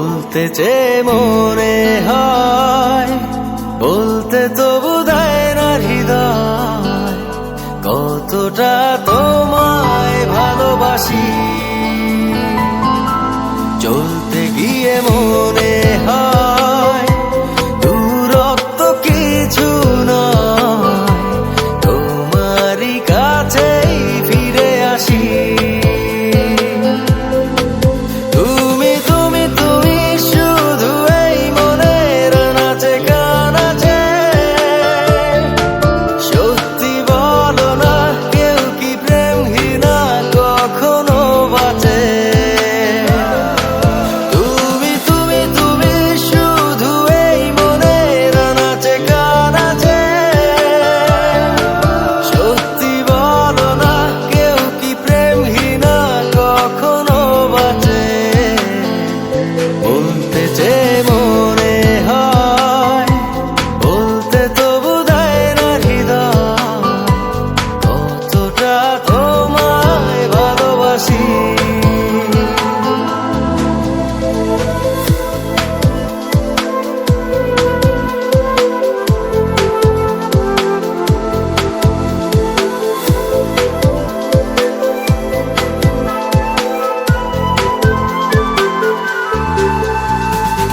বলতে চেয়ে মনে হয়, বলতে তবু দেয় না হৃদয়, কতটা তোমায় ভালোবাসি। চলতে গিয়ে মনে হয় দূরত্ব কিছু নয়, তোমারই কাছেই ফিরে আসি।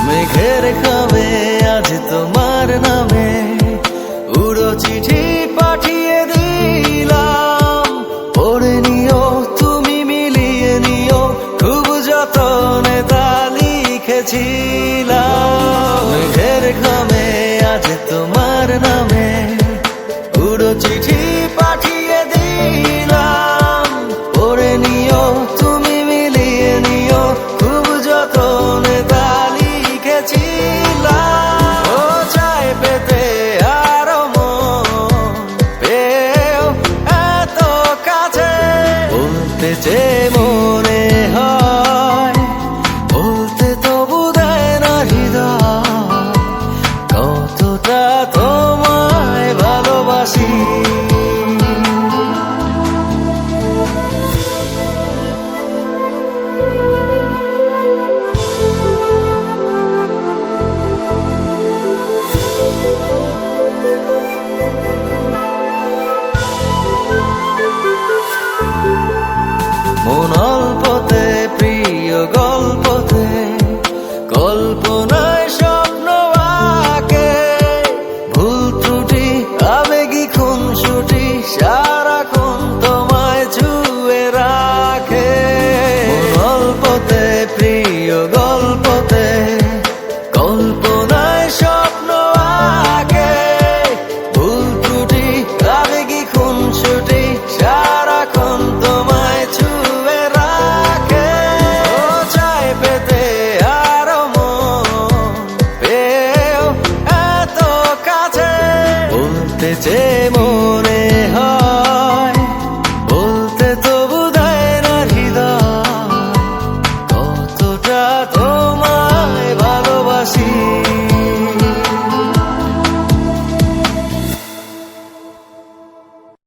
মেঘের খামে আজ তোমার নামে উড়ো চিঠি পাঠিয়ে দিলাম, পড়ে নিও তুমি মিলিয়ে নিও, খুব যতনে তা লিখেছিলাম।